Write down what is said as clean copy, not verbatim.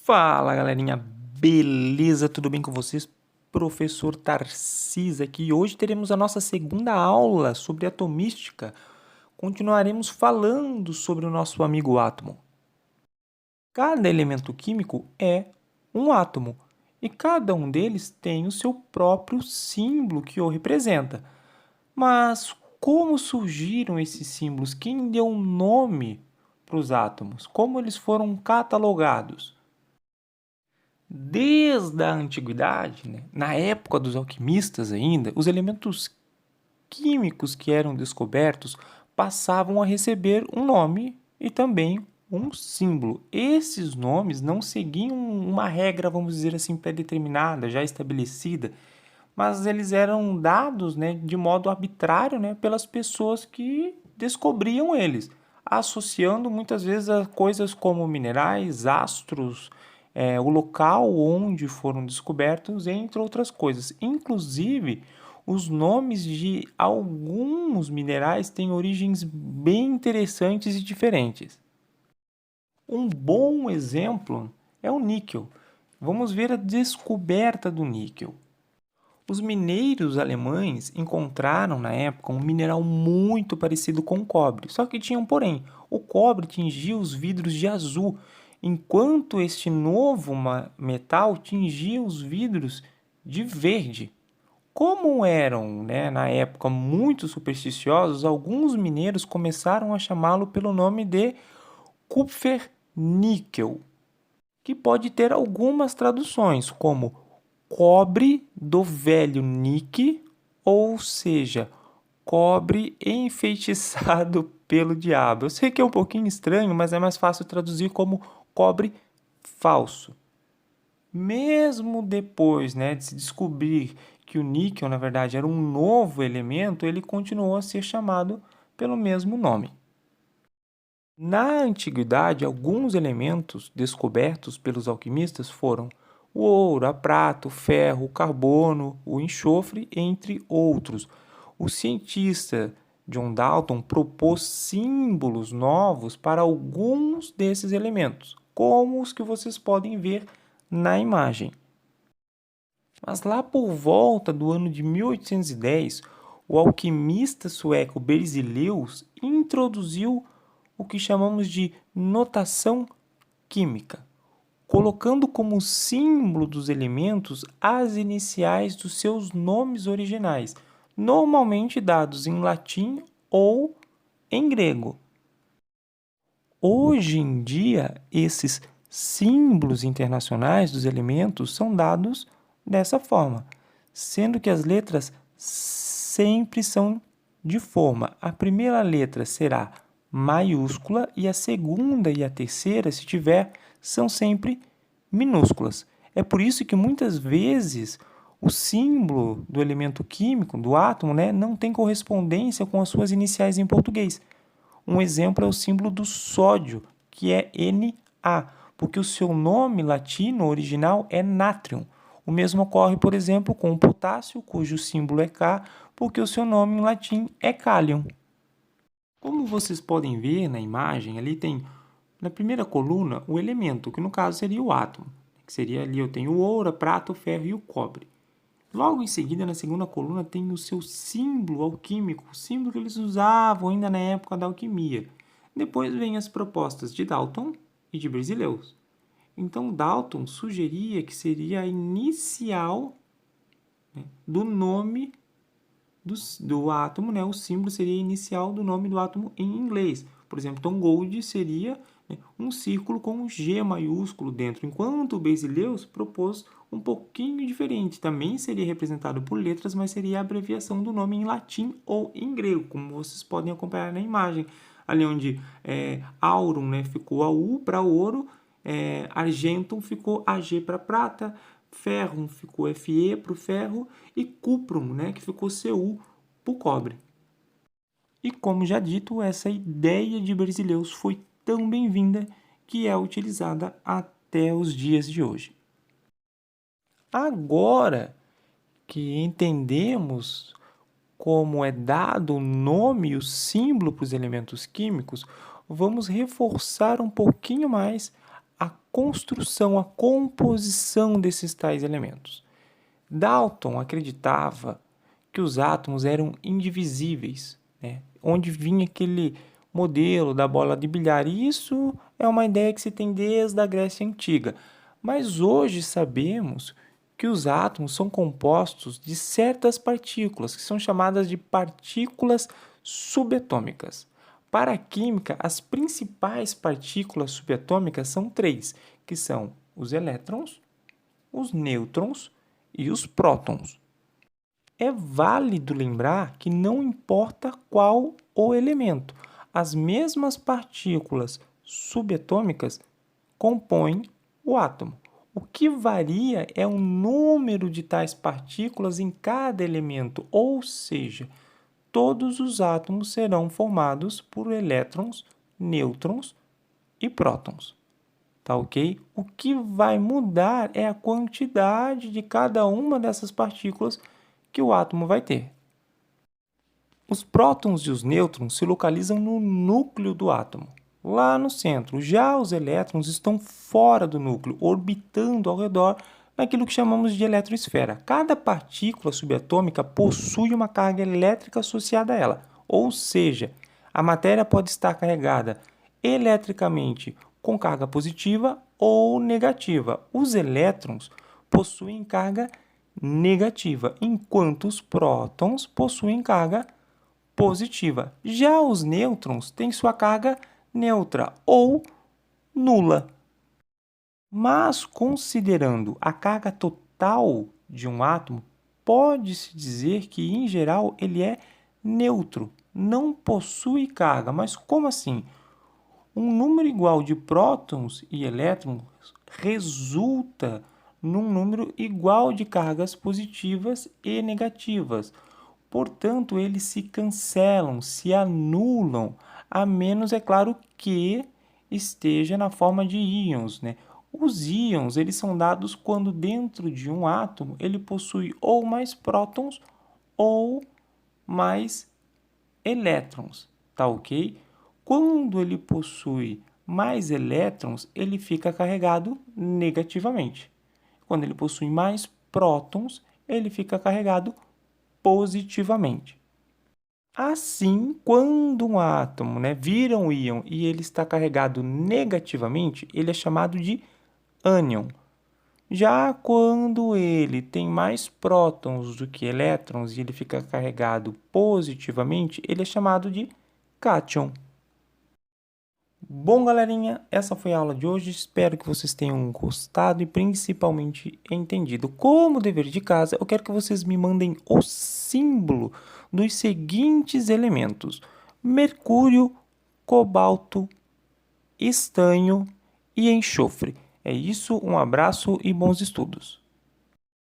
Fala galerinha, beleza? Tudo bem com vocês? Professor Tarcísio aqui. Hoje teremos a nossa segunda aula sobre atomística. Continuaremos falando sobre o nosso amigo átomo. Cada elemento químico é um átomo e cada um deles tem o seu próprio símbolo que o representa. Mas como surgiram esses símbolos? Quem deu um nome para os átomos? Como eles foram catalogados? Desde a antiguidade, né, na época dos alquimistas ainda, os elementos químicos que eram descobertos passavam a receber um nome e também um símbolo. Esses nomes não seguiam uma regra, vamos dizer assim, pré-determinada, já estabelecida, mas eles eram dados, né, de modo arbitrário, né, pelas pessoas que descobriam eles, associando muitas vezes a coisas como minerais, astros, o local onde foram descobertos, entre outras coisas. Inclusive, os nomes de alguns minerais têm origens bem interessantes e diferentes. Um bom exemplo é o níquel. Vamos ver a descoberta do níquel. Os mineiros alemães encontraram na época um mineral muito parecido com o cobre, só que tinha um porém. O cobre tingia os vidros de azul, enquanto este novo metal tingia os vidros de verde. Como eram, né, na época, muito supersticiosos, alguns mineiros começaram a chamá-lo pelo nome de Kupfernickel, que pode ter algumas traduções, como cobre do velho Nick, ou seja, cobre enfeitiçado pelo diabo. Eu sei que é um pouquinho estranho, mas é mais fácil traduzir como cobre falso. Mesmo depois, né, de se descobrir que o níquel, na verdade, era um novo elemento, ele continuou a ser chamado pelo mesmo nome. Na antiguidade, alguns elementos descobertos pelos alquimistas foram o ouro, a prata, o ferro, o carbono, o enxofre, entre outros. O cientista John Dalton propôs símbolos novos para alguns desses elementos, como os que vocês podem ver na imagem. Mas lá por volta do ano de 1810, o alquimista sueco Berzelius introduziu o que chamamos de notação química, colocando como símbolo dos elementos as iniciais dos seus nomes originais, normalmente dados em latim ou em grego. Hoje em dia, esses símbolos internacionais dos elementos são dados dessa forma, sendo que as letras sempre são de forma. A primeira letra será maiúscula e a segunda e a terceira, se tiver, são sempre minúsculas. É por isso que muitas vezes o símbolo do elemento químico, do átomo, né, não tem correspondência com as suas iniciais em português. Um exemplo é o símbolo do sódio, que é Na, porque o seu nome latino original é nátrium. O mesmo ocorre, por exemplo, com o potássio, cujo símbolo é K, porque o seu nome em latim é cálium. Como vocês podem ver na imagem, ali tem na primeira coluna o elemento, que no caso seria o átomo, que seria ali eu tenho o ouro, a prata, o ferro e o cobre. Logo em seguida, na segunda coluna, tem o seu símbolo alquímico, o símbolo que eles usavam ainda na época da alquimia. Depois vem as propostas de Dalton e de Berzelius. Então, Dalton sugeria que seria a inicial, né, do nome do átomo, né? O símbolo seria a inicial do nome do átomo em inglês. Por exemplo, Tom Gold seria, né, um círculo com um G maiúsculo dentro, enquanto o Berzelius propôs um pouquinho diferente. Também seria representado por letras, mas seria a abreviação do nome em latim ou em grego, como vocês podem acompanhar na imagem. Ali onde aurum, né, ficou a U para ouro, argentum ficou AG para prata, ferrum ficou Fe para o ferro e cuprum, né, que ficou Cu para o cobre. E como já dito, essa ideia de Berzelius foi tão bem-vinda que é utilizada até os dias de hoje. Agora que entendemos como é dado o nome e o símbolo para os elementos químicos, vamos reforçar um pouquinho mais a construção, a composição desses tais elementos. Dalton acreditava que os átomos eram indivisíveis, né? Onde vinha aquele modelo da bola de bilhar. E isso é uma ideia que se tem desde a Grécia Antiga. Mas hoje sabemos que os átomos são compostos de certas partículas, que são chamadas de partículas subatômicas. Para a química, as principais partículas subatômicas são três, que são os elétrons, os nêutrons e os prótons. É válido lembrar que não importa qual o elemento, as mesmas partículas subatômicas compõem o átomo. O que varia é o número de tais partículas em cada elemento, ou seja, todos os átomos serão formados por elétrons, nêutrons e prótons. Tá ok? O que vai mudar é a quantidade de cada uma dessas partículas que o átomo vai ter. Os prótons e os nêutrons se localizam no núcleo do átomo, lá no centro. Já os elétrons estão fora do núcleo, orbitando ao redor naquilo que chamamos de eletroesfera. Cada partícula subatômica possui uma carga elétrica associada a ela, ou seja, a matéria pode estar carregada eletricamente com carga positiva ou negativa. Os elétrons possuem carga negativa, enquanto os prótons possuem carga positiva. Já os nêutrons têm sua carga neutra ou nula. Mas, considerando a carga total de um átomo, pode-se dizer que, em geral, ele é neutro, não possui carga. Mas como assim? Um número igual de prótons e elétrons resulta num número igual de cargas positivas e negativas. Portanto, eles se cancelam, se anulam, a menos, é claro, que esteja na forma de íons, né? Os íons, eles são dados quando dentro de um átomo ele possui ou mais prótons ou mais elétrons, tá ok? Quando ele possui mais elétrons, ele fica carregado negativamente. Quando ele possui mais prótons, ele fica carregado positivamente. Assim, quando um átomo, vira um íon e ele está carregado negativamente, ele é chamado de ânion. Já quando ele tem mais prótons do que elétrons e ele fica carregado positivamente, ele é chamado de cátion. Bom, galerinha, essa foi a aula de hoje. Espero que vocês tenham gostado e principalmente entendido. Como dever de casa, eu quero que vocês me mandem o símbolo dos seguintes elementos: mercúrio, cobalto, estanho e enxofre. É isso, um abraço e bons estudos.